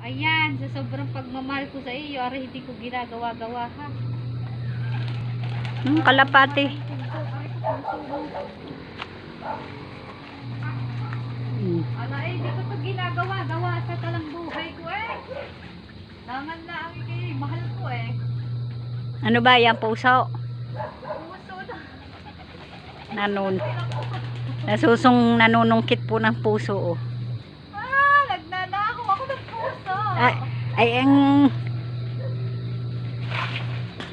Ayan, sa sobrang pagmamahal ko sa iyo, aray hindi ko ginagawa-gawa ha. Kalapati. Ala eh, di ko ito ginagawa-gawa sa talang buhay ko eh. Naman na ang ikay, mahal ko eh. Ano ba yan, puso? Puso na. Nanunungkit po ng puso. Oh. Nagnanakaw ako ng puso. Ay, yun.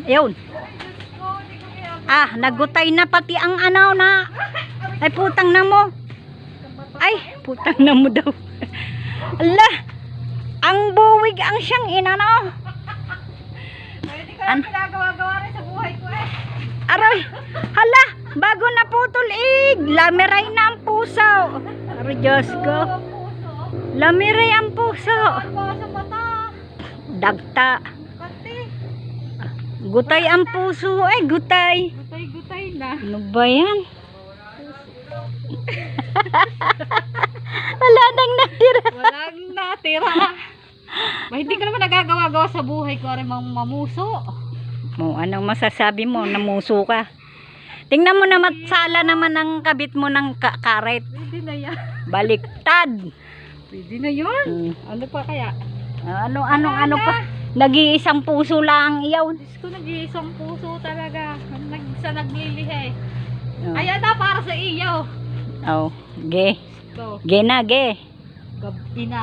Ay, Diyos ko, di ko ginagawa. Nagutay na pati ang ano na. Ay, putang na mo. Ay, putang na mo daw. Ala, ang buwig ang siyang inano. Ay, di ko na ginagawa-gawa rin sa buhay ko eh. Aray, hala, bago na putol lamiray na ang puso. Aray, Diyos ko. Ang puso. Lamiray ang puso. Ang sa mata. Dagta. Pati. Gutay ang puso. Ay, gutay. Gutay-gutay na. Ano ba yan? Wala nang natira. Walang natira. Ba, hindi ka naman nagagawa-gawa sa buhay ko rin mamuso. Anong masasabi mo? Namuso ka. Tingnan mo naman, sala naman ang kabit mo ng karet. Pwede na yan. Baliktad. Pwede na yun. Ano pa kaya? Ano pa? Nag-iisang puso lang iyaw. Diyos ko, nag-iisang puso talaga. Sa naglilihi. Oh. Ayan na, para sa iyo. Oh, ge. Go. Ge na, ge. Gabi na.